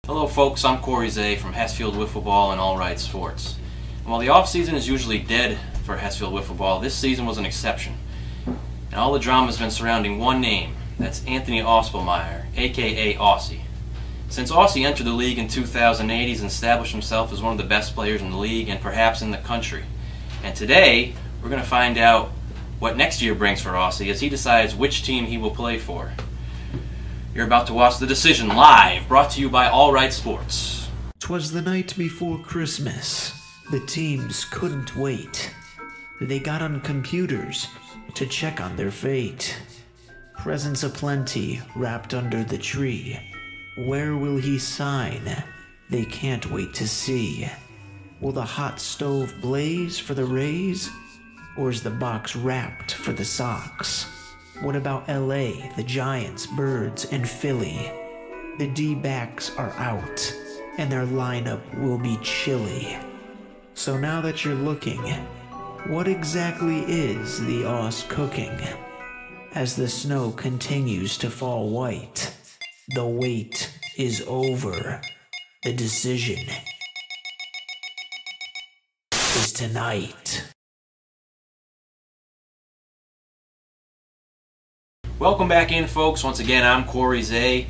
Hello folks, I'm Corey Zeh from Hessfield Wiffle Ball and All Right Sports. And while the off-season is usually dead for Hessfield Wiffle Ball, this season was an exception. And all the drama has been surrounding one name, that's Anthony Auspelmyer, aka Aussy. Since Aussy entered the league in 2008, he's established himself as one of the best players in the league and perhaps in the country. And today, we're going to find out what next year brings for Aussy as he decides which team he will play for. You're about to watch The Decision live, brought to you by All Right Sports. 'Twas the night before Christmas. The teams couldn't wait. They got on computers to check on their fate. Presents aplenty wrapped under the tree. Where will he sign? They can't wait to see. Will the hot stove blaze for the Rays? Or is the box wrapped for the Sox? What about LA, the Giants, Birds, and Philly? The D-backs are out, and their lineup will be chilly. So now that you're looking, what exactly is the Auss cooking? As the snow continues to fall white, the wait is over. The decision is tonight. Welcome back in, folks. Once again, I'm Corey Zeh.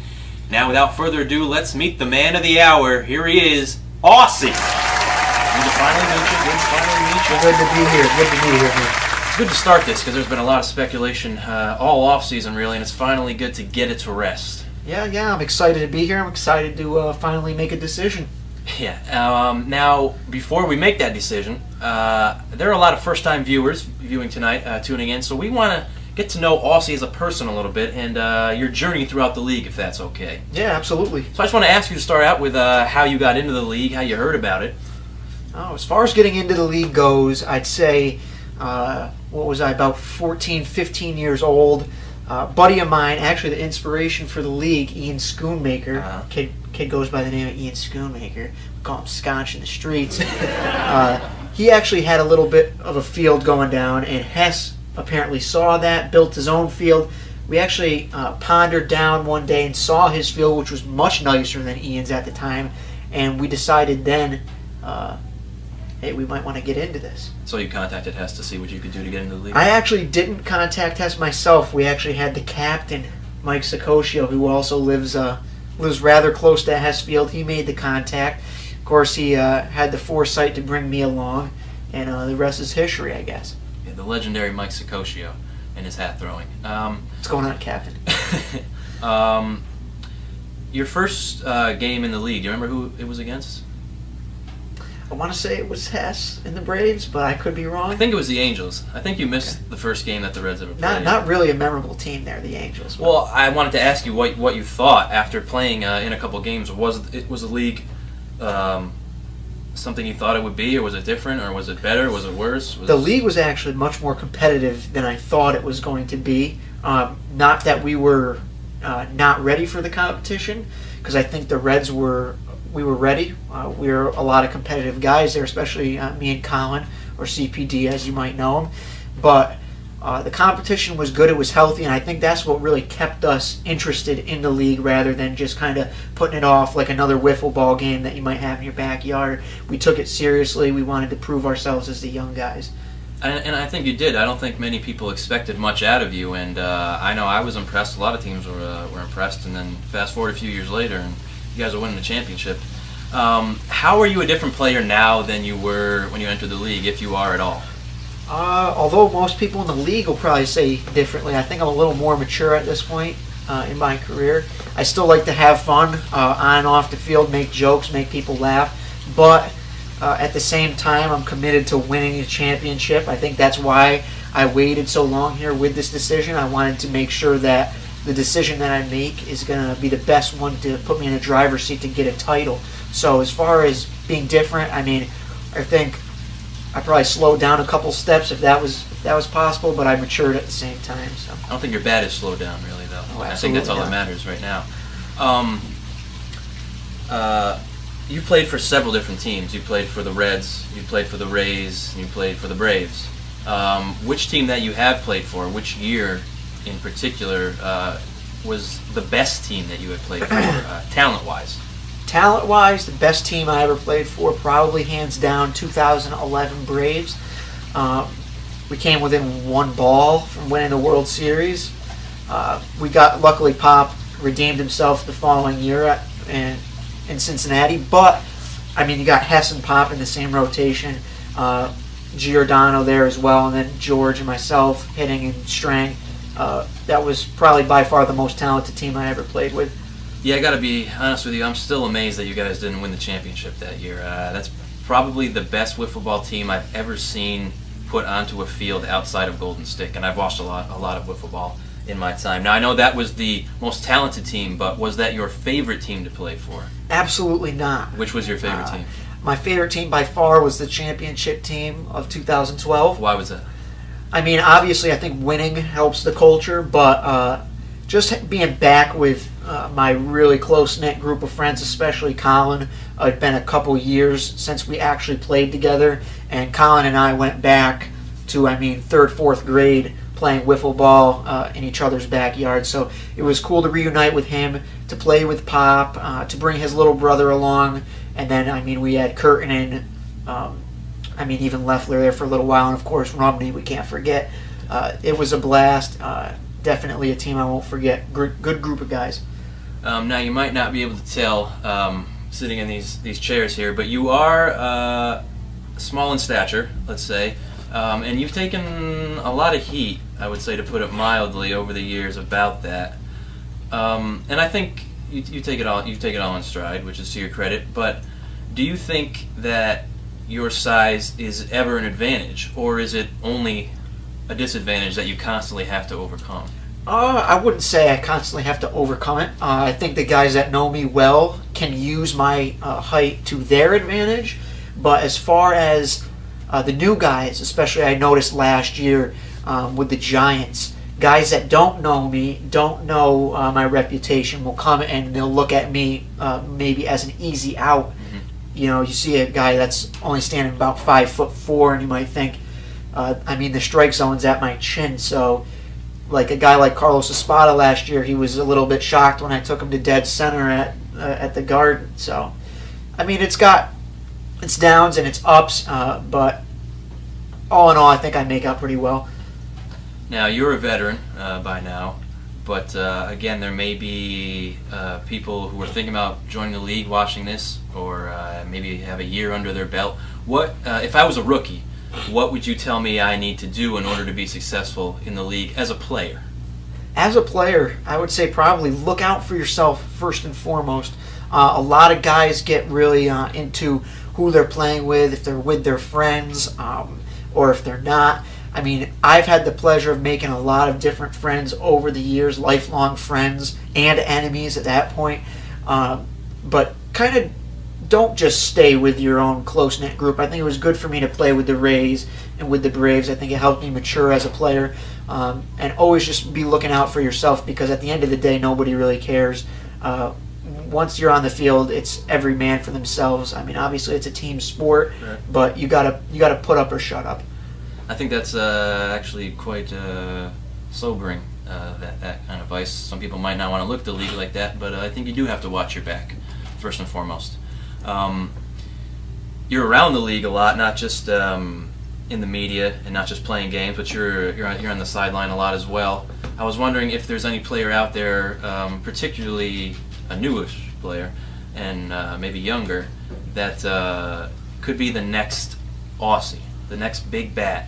Now, without further ado, let's meet the man of the hour. Here he is, Aussy. Good to finally meet you. Good to finally meet you. Good to be here. Good to be here. It's good to start this because there's been a lot of speculation all off-season, really, and it's finally good to get it to rest. Yeah, I'm excited to be here. I'm excited to finally make a decision. Yeah. Now, before we make that decision, there are a lot of first-time viewers viewing tonight, tuning in, so we want to get to know Aussy as a person a little bit and your journey throughout the league, if that's okay. Yeah, absolutely. So I just want to ask you to start out with how you got into the league, how you heard about it. Oh, as far as getting into the league goes, I'd say, what was I, about 14, 15 years old. Buddy of mine, actually the inspiration for the league, Ian Schoonmaker. Kid goes by the name of Ian Schoonmaker. We call him Scotch in the streets. He actually had a little bit of a field going down, and Hess apparently saw that, built his own field. We actually pondered down one day and saw his field, which was much nicer than Ian's at the time, and we decided then, hey, we might want to get into this. So you contacted Hess to see what you could do to get into the league? I actually didn't contact Hess myself. We actually had the captain, Mike Sacoccio, who also lives rather close to Hess Field. He made the contact. Of course, he had the foresight to bring me along, and the rest is history, I guess. The legendary Mike Sacoccio and his hat throwing. What's going on, Captain? Your first game in the league, do you remember who it was against? I want to say it was Hess and the Braves, but I could be wrong. I think it was the Angels. I think you missed the first game that the Reds ever played. Not really a memorable team there, the Angels. Well, I wanted to ask you what you thought after playing in a couple games. Was the league something you thought it would be, or was it different, or was it better, was it worse? The league was actually much more competitive than I thought it was going to be. Not that we were not ready for the competition, because I think the Reds we were ready. We were a lot of competitive guys there, especially me and Colin, or CPD as you might know him. But the competition was good, it was healthy, and I think that's what really kept us interested in the league rather than just kind of putting it off like another wiffle ball game that you might have in your backyard. We took it seriously. We wanted to prove ourselves as the young guys. And I think you did. I don't think many people expected much out of you, and I know I was impressed. A lot of teams were impressed, and then fast forward a few years later, and you guys are winning the championship. How are you a different player now than you were when you entered the league, if you are at all? Although most people in the league will probably say differently, I think I'm a little more mature at this point in my career. I still like to have fun on and off the field, make jokes, make people laugh, but at the same time, I'm committed to winning a championship. I think that's why I waited so long here with this decision. I wanted to make sure that the decision that I make is going to be the best one to put me in the driver's seat to get a title. So as far as being different, I mean, I think I probably slowed down a couple steps if that was possible, but I matured at the same time. So I don't think your bat has slowed down really, though. Oh, I think that's all that matters right now. you played for several different teams. You played for the Reds, you played for the Rays, and you played for the Braves. Which team that you have played for, which year in particular, was the best team that you had played for, talent-wise? Talent-wise, the best team I ever played for, probably hands down, 2011 Braves. We came within one ball from winning the World Series. Luckily Pop redeemed himself the following year in Cincinnati, but I mean, you got Hess and Pop in the same rotation, Giordano there as well, and then George and myself hitting and Strang. That was probably by far the most talented team I ever played with. Yeah, I got to be honest with you. I'm still amazed that you guys didn't win the championship that year. That's probably the best wiffle ball team I've ever seen put onto a field outside of Golden Stick, and I've watched a lot of wiffle ball in my time. Now, I know that was the most talented team, but was that your favorite team to play for? Absolutely not. Which was your favorite team? My favorite team by far was the championship team of 2012. Why was that? I mean, obviously, I think winning helps the culture, but just being back with my really close-knit group of friends, especially Colin. It's been a couple years since we actually played together, and Colin and I went back to, I mean, 3rd, 4th grade playing wiffle ball in each other's backyard. So it was cool to reunite with him, to play with Pop, to bring his little brother along, and then, I mean, we had Curtin and, I mean, even Leffler there for a little while, and of course Romney, we can't forget. It was a blast. Definitely a team I won't forget. Good group of guys. Now, you might not be able to tell sitting in these chairs here, but you are small in stature, let's say, and you've taken a lot of heat, I would say, to put it mildly, over the years about that. And I think you take it all in stride, which is to your credit. But do you think that your size is ever an advantage, or is it only a disadvantage that you constantly have to overcome? I wouldn't say I constantly have to overcome it. I think the guys that know me well can use my height to their advantage. But as far as the new guys, especially I noticed last year with the Giants, guys that don't know me, don't know my reputation, will come and they'll look at me maybe as an easy out. Mm-hmm. You know, you see a guy that's only standing about 5'4", and you might think, I mean, the strike zone's at my chin, so like a guy like Carlos Espada last year, he was a little bit shocked when I took him to dead center at the Garden. So, I mean, it's got its downs and its ups, but all in all, I think I make out pretty well. Now, you're a veteran by now, but again, there may be people who are thinking about joining the league watching this, or maybe have a year under their belt. What if I was a rookie? What would you tell me I need to do in order to be successful in the league as a player? As a player, I would say probably look out for yourself first and foremost. A lot of guys get really into who they're playing with, if they're with their friends, or if they're not. I mean, I've had the pleasure of making a lot of different friends over the years, lifelong friends and enemies at that point. But kind of don't just stay with your own close-knit group. I think it was good for me to play with the Rays and with the Braves. I think it helped me mature as a player. And always just be looking out for yourself, because at the end of the day, nobody really cares. Once you're on the field, it's every man for themselves. I mean, obviously it's a team sport, right, but you gotta put up or shut up. I think that's actually quite sobering, that kind of advice. Some people might not want to look at the league like that, but I think you do have to watch your back, first and foremost. You're around the league a lot, not just in the media and not just playing games, but you're on the sideline a lot as well. I was wondering if there's any player out there, particularly a newish player and maybe younger, that could be the next Aussy, the next big bat.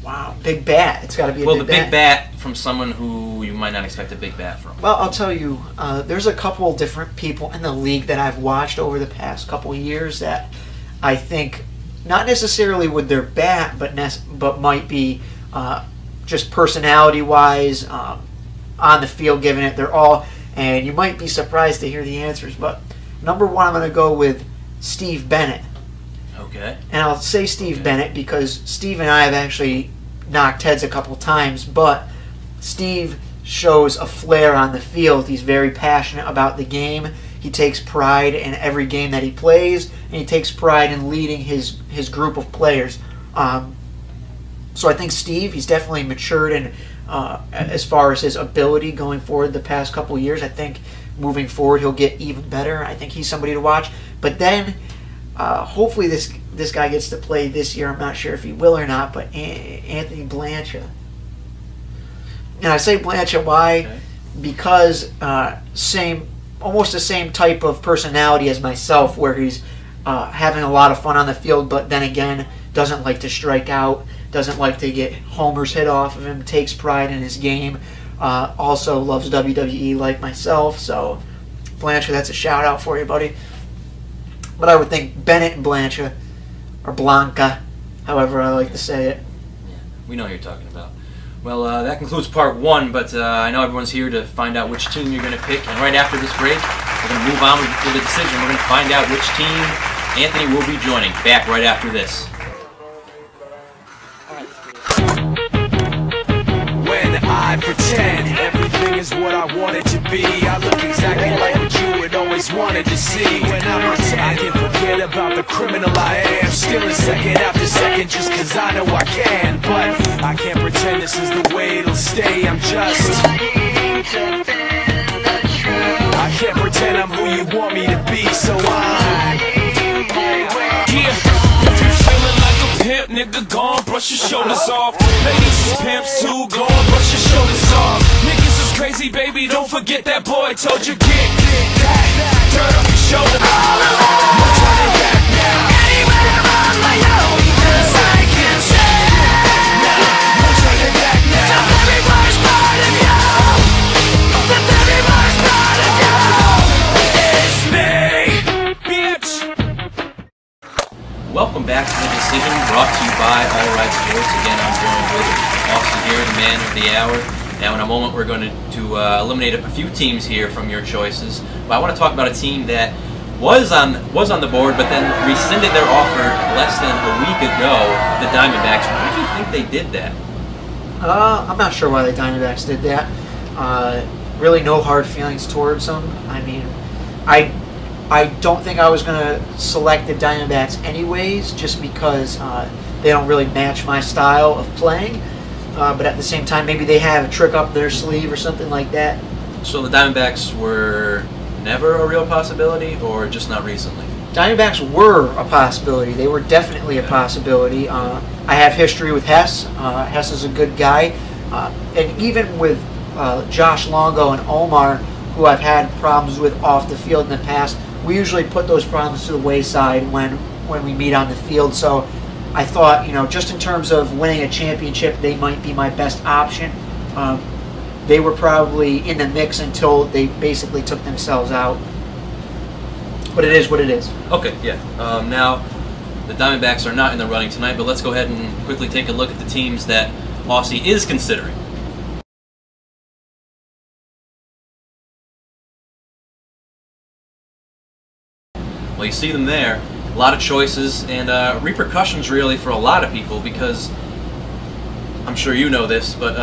Wow, big bat. It's got to be a big bat. Well, the big bat from someone who you might not expect a big bat from. Well, I'll tell you, there's a couple different people in the league that I've watched over the past couple years that I think, not necessarily with their bat, but might be just personality-wise, on the field, giving it their all. And you might be surprised to hear the answers, but number one, I'm going to go with Steve Bennett. Okay. And I'll say Steve Bennett because Steve and I have actually knocked heads a couple times, but Steve shows a flair on the field. He's very passionate about the game. He takes pride in every game that he plays, and he takes pride in leading his group of players. So I think Steve, he's definitely matured in as far as his ability going forward the past couple of years. I think moving forward he'll get even better. I think he's somebody to watch. But then hopefully this guy gets to play this year. I'm not sure if he will or not, but Anthony Blanchard. And I say Blanchard, why? Okay. Because almost the same type of personality as myself, where he's having a lot of fun on the field, but then again doesn't like to strike out, doesn't like to get homers hit off of him, takes pride in his game, also loves WWE like myself. So Blanchard, that's a shout out for you, buddy. But I would think Bennett and Blanchard, or Blanca, however I like to say it. Yeah, we know what you're talking about. Well, that concludes part one, but I know everyone's here to find out which team you're going to pick. And right after this break, we're going to move on with the decision. We're going to find out which team Anthony will be joining. Back right after this. When I pretend everything is what I want it to be, I look exactly like what you had always wanted to see. When I pretend, I can forget about the criminal I am, stealing second after second just cause I know I can. But I can't pretend this is the way it'll stay. I'm just I can't pretend I'm who you want me to be, so pimp, nigga, gone, brush your shoulders off. Ladies is pimps too, gone, brush your shoulders off. Niggas is crazy, baby, don't forget that boy told you get that dirt off your shoulder. No turning back now. Anywhere I lay out, because I can say no turning back now. The very worst part of you, the very worst part of you is me, bitch. Welcome back to the decision, brought to you by All Right Sports. Again, I'm joined with Aussy here, the man of the hour. Now, in a moment, we're going to eliminate a few teams here from your choices. But I want to talk about a team that was on the board, but then rescinded their offer less than a week ago. The Diamondbacks. Why do you think they did that? I'm not sure why the Diamondbacks did that. Really, no hard feelings towards them. I mean, I don't think I was going to select the Diamondbacks anyways, just because they don't really match my style of playing. But at the same time, maybe they have a trick up their sleeve or something like that. So the Diamondbacks were never a real possibility, or just not recently? Diamondbacks were a possibility. They were definitely a possibility. I have history with Hess. Hess is a good guy. And even with Josh Longo and Omar, who I've had problems with off the field in the past, we usually put those problems to the wayside when we meet on the field. So I thought, just in terms of winning a championship, they might be my best option. They were probably in the mix until they basically took themselves out. But it is what it is. Okay, yeah. Now, the Diamondbacks are not in the running tonight, but let's go ahead and quickly take a look at the teams that Aussy is considering. Well, you see them there. A lot of choices and repercussions really for a lot of people, because I'm sure you know this, but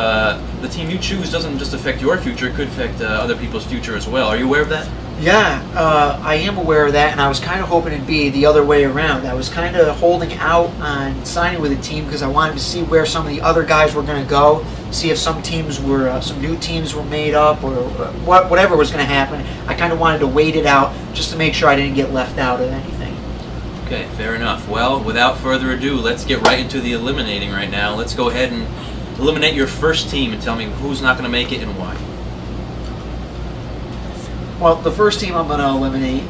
the team you choose doesn't just affect your future, it could affect other people's future as well. Are you aware of that? Yeah, I am aware of that, and I was kind of hoping it'd be the other way around. I was kind of holding out on signing with a team because I wanted to see where some of the other guys were going to go, see if some teams were, some new teams were made up, or whatever was going to happen. I kind of wanted to wait it out just to make sure I didn't get left out of anything. Okay, fair enough. Well, without further ado, let's get right into the eliminating right now. Let's go ahead and eliminate your first team and tell me who's not going to make it and why. Well, the first team I'm going to eliminate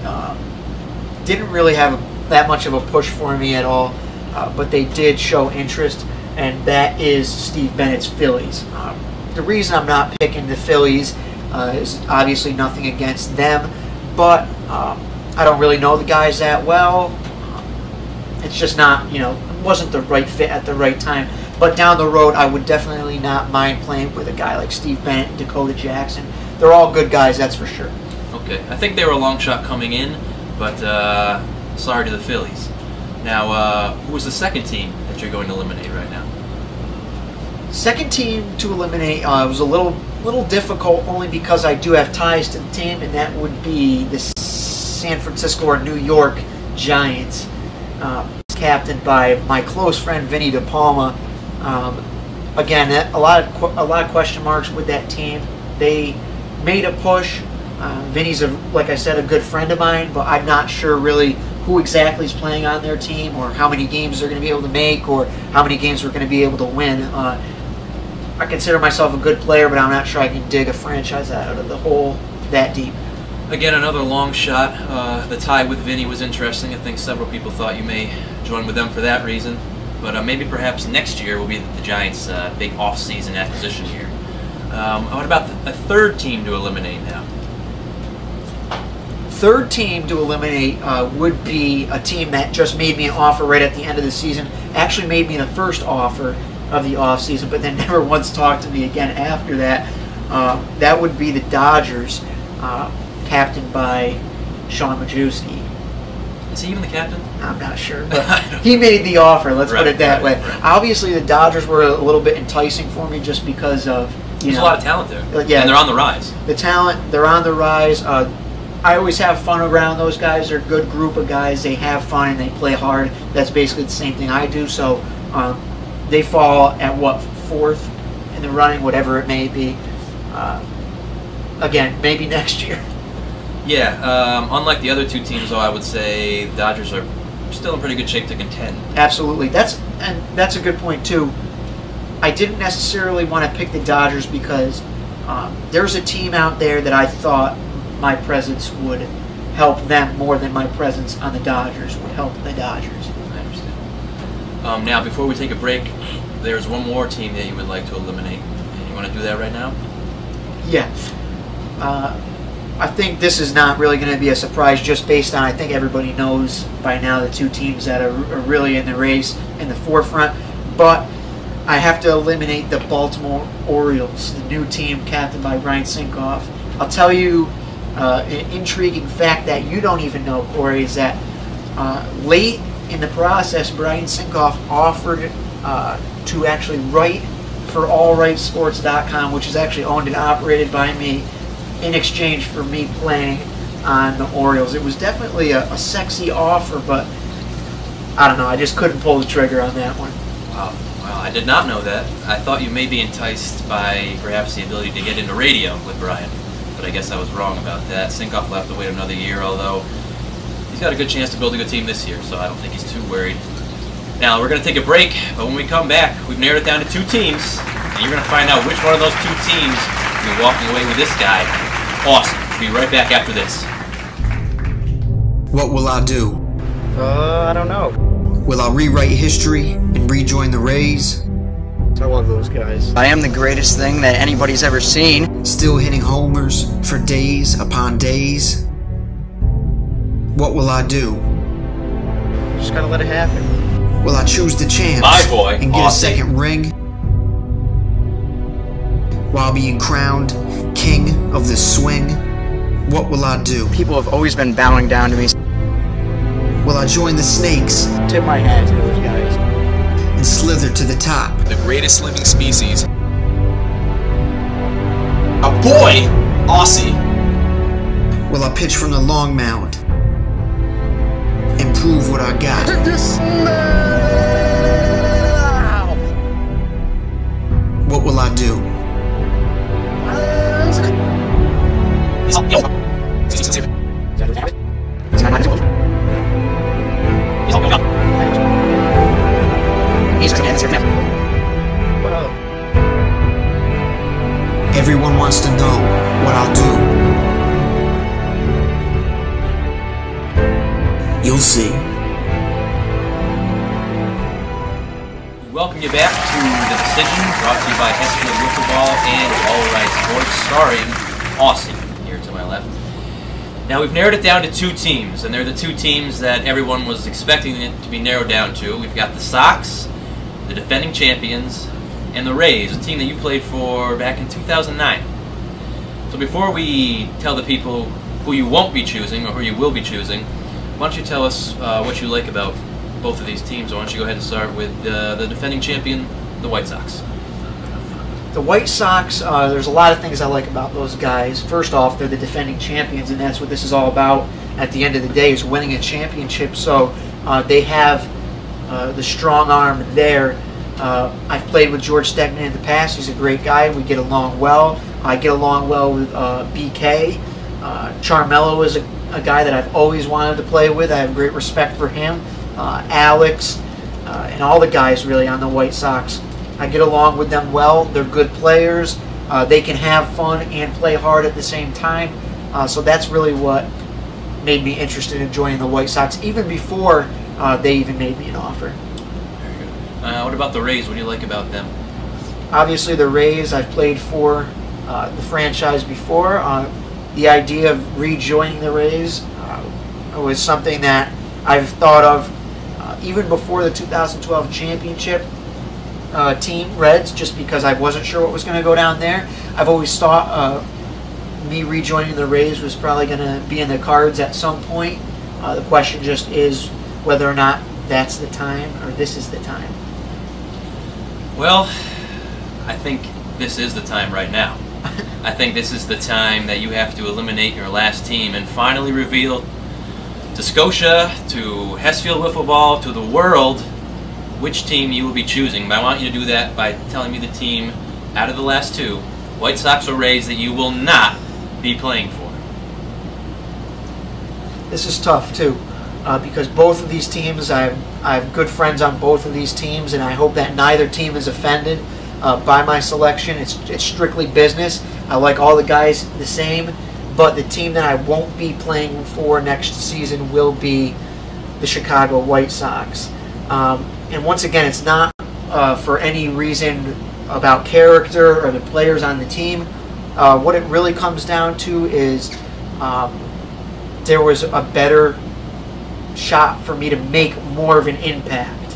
didn't really have that much of a push for me at all, but they did show interest, and that is Steve Bennett's Phillies. The reason I'm not picking the Phillies is obviously nothing against them, but I don't really know the guys that well. It's just not, it wasn't the right fit at the right time. But down the road, I would definitely not mind playing with a guy like Steve Bennett and Dakota Jackson. They're all good guys, that's for sure. Okay, I think they were a long shot coming in, but sorry to the Phillies. Now, who was the second team that you're going to eliminate right now? Second team to eliminate was a little difficult, only because I do have ties to the team, and that would be the San Francisco or New York Giants. Captained by my close friend Vinny De Palma. Again, a lot of question marks with that team. They made a push. Vinny's, like I said, a good friend of mine, but I'm not sure really who exactly is playing on their team or how many games they're going to be able to make or how many games we're going to be able to win. I consider myself a good player, but I'm not sure I can dig a franchise out of the hole that deep. Again, another long shot. The tie with Vinny was interesting. I think several people thought you may join with them for that reason. But maybe perhaps next year will be the Giants' big off-season acquisition year. What about a third team to eliminate now? Third team to eliminate would be a team that just made me an offer right at the end of the season. Actually made me the first offer of the offseason, but then never once talked to me again after that. That would be the Dodgers, captained by Sean Majewski. Is he even the captain? I'm not sure, but he made the offer, let's put it that way. Right. Obviously, the Dodgers were a little bit enticing for me just because of, There's a lot of talent there, yeah, and they're on the rise. The talent, they're on the rise. I always have fun around those guys. They're a good group of guys. They have fun and they play hard. That's basically the same thing I do. So they fall at, what, fourth in the running, whatever it may be. Again, maybe next year. Yeah, unlike the other two teams, though, I would say the Dodgers are still in pretty good shape to contend. Absolutely. That's a good point, too. I didn't necessarily want to pick the Dodgers because there's a team out there that I thought my presence would help them more than my presence on the Dodgers would help the Dodgers. I understand. Now, before we take a break, there's one more team that you would like to eliminate. You want to do that right now? Yeah. I think this is not really going to be a surprise just based on, I think everybody knows by now, the two teams that are really in the race in the forefront. But I have to eliminate the Baltimore Orioles, the new team captained by Brian Sinkoff. I'll tell you an intriguing fact that you don't even know, Corey, is that late in the process, Brian Sinkoff offered to actually write for AllRightSports.com, which is actually owned and operated by me, in exchange for me playing on the Orioles. It was definitely a sexy offer, but I don't know, I just couldn't pull the trigger on that one. Wow. Well, I did not know that. I thought you may be enticed by perhaps the ability to get into radio with Brian, but I guess I was wrong about that. Sinkoff will have to wait another year, although he's got a good chance to build a good team this year, so I don't think he's too worried. Now, we're going to take a break, but when we come back, we've narrowed it down to two teams, and you're going to find out which one of those two teams will be walking away with this guy. Awesome. We'll be right back after this. What will I do? I don't know. Will I rewrite history and rejoin the Rays? I love those guys. I am the greatest thing that anybody's ever seen. Still hitting homers for days upon days? What will I do? Just gotta let it happen. Will I choose the champs My boy, and get Aussy. a second ring? While being crowned king of the swing? What will I do? People have always been bowing down to me. Will I join the snakes Tip my hat to those guys. and slither to the top? The greatest living species. A boy, Aussy. Will I pitch from the long mound and prove what I got? What will I do? Everyone wants to know what I'll do. You'll see. We welcome you back to The Decision, brought to you by Hess Wiffle and All Right Sports, starring Aussy, here to my left. Now, we've narrowed it down to two teams, and they're the two teams that everyone was expecting it to be narrowed down to. We've got the Sox, the defending champions, and the Rays, a team that you played for back in 2009. So before we tell the people who you won't be choosing or who you will be choosing, why don't you tell us what you like about both of these teams? Why don't you go ahead and start with the defending champion, the White Sox. The White Sox, there's a lot of things I like about those guys. First off, they're the defending champions, and that's what this is all about. at the end of the day is winning a championship. So they have the strong arm there. I've played with George Stegman in the past. He's a great guy. We get along well. I get along well with BK. Charmello is a guy that I've always wanted to play with. I have great respect for him. Alex, and all the guys really on the White Sox. I get along with them well. They're good players. They can have fun and play hard at the same time. So that's really what made me interested in joining the White Sox, even before they even made me an offer. Very good. What about the Rays? What do you like about them? Obviously, the Rays, I've played for the franchise before. The idea of rejoining the Rays was something that I've thought of even before the 2012 championship team, Reds, just because I wasn't sure what was going to go down there. I've always thought me rejoining the Rays was probably going to be in the cards at some point. The question just is whether or not that's the time or this is the time. Well, I think this is the time right now. I think this is the time that you have to eliminate your last team and finally reveal to Scotia, to Hess Field Wiffle Ball, to the world, which team you will be choosing. But I want you to do that by telling me the team out of the last two, White Sox or Rays, that you will not be playing for. This is tough too, because both of these teams, I have good friends on both of these teams, and I hope that neither team is offended by my selection. It's strictly business. I like all the guys the same, but the team that I won't be playing for next season will be the Chicago White Sox. And once again, it's not for any reason about character or the players on the team. What it really comes down to is there was a better shot for me to make more of an impact.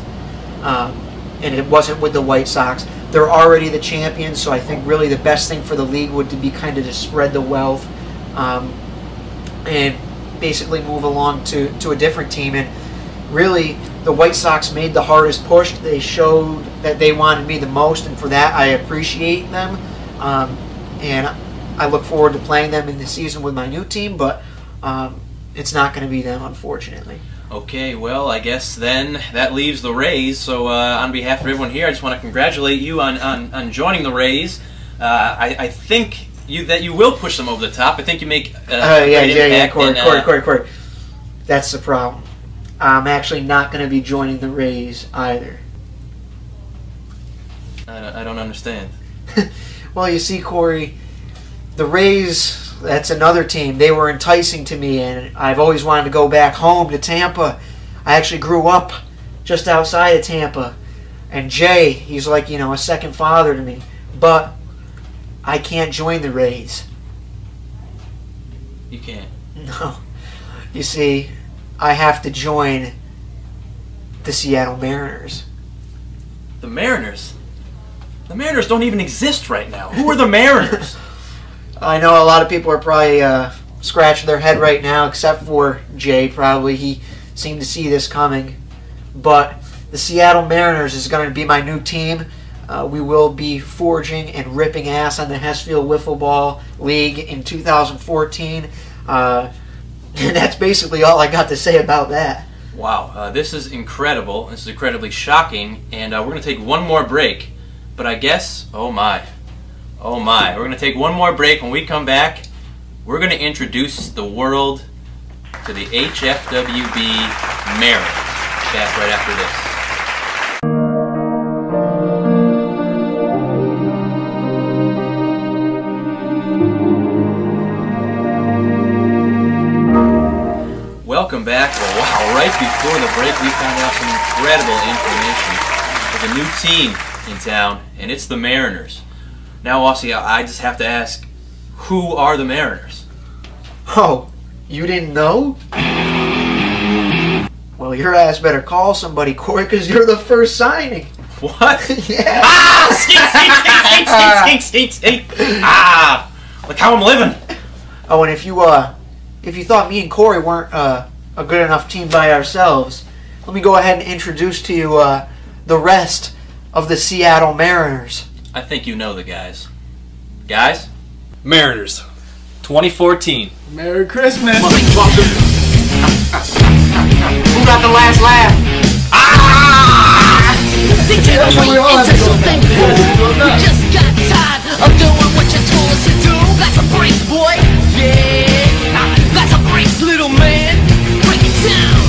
And it wasn't with the White Sox. They're already the champions, so I think really the best thing for the league would to be kind of to spread the wealth and basically move along to a different team. And really, the White Sox made the hardest push. They showed that they wanted me the most, and for that I appreciate them. And I look forward to playing them in the season with my new team, but it's not going to be them, unfortunately. Okay, well, I guess then that leaves the Rays. So on behalf of everyone here, I just want to congratulate you on joining the Rays. I think that you will push them over the top. I think you make Corey. That's the problem. I'm actually not going to be joining the Rays either. I don't understand. Well, you see, Corey, the Rays, that's another team. They were enticing to me, and I've always wanted to go back home to Tampa. I actually grew up just outside of Tampa. And Jay, he's like, a second father to me. But I can't join the Rays. You can't? No. You see, I have to join the Seattle Mariners. The Mariners? The Mariners don't even exist right now. Who are the Mariners? I know a lot of people are probably scratching their head right now, except for Jay, probably. He seemed to see this coming. But the Seattle Mariners is going to be my new team. We will be forging and ripping ass on the Hess Field Wiffle Ball League in 2014. And that's basically all I got to say about that. Wow, this is incredible. This is incredibly shocking. And we're going to take one more break. But I guess, oh my, we're going to take one more break. When we come back, we're going to introduce the world to the HFWB Mariners. Back right after this. Welcome back. Well, wow, right before the break we found out some incredible information. There's a new team in town, and it's the Mariners. Now, Aussy, I just have to ask, who are the Mariners? Oh, you didn't know? Well, your ass better call somebody, Corey, because you're the first signing. What? Yeah. Ah! Skate! Ah! Look how I'm living. Oh, and if you thought me and Corey weren't a good enough team by ourselves, let me go ahead and introduce to you the rest of the Seattle Mariners. I think you know the guys. Guys? Mariners, 2014. Merry Christmas! Motherfucker. about the last laugh. Degenerate into something cool. You just got tired of doing what you told us to do. That's a brace, boy. Yeah, that's a brace, little man. Break it down.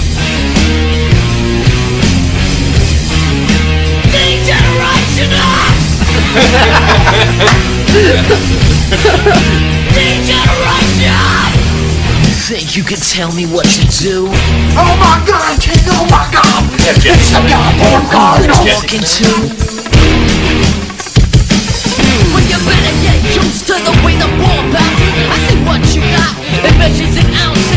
Degeneration. Degeneration. Think you can tell me what to do? Oh my God, King! Oh my God! It's the goddamn God! Talking to. Well, you better get used to the way the ball bounces. I see what you got. It measures in ounces.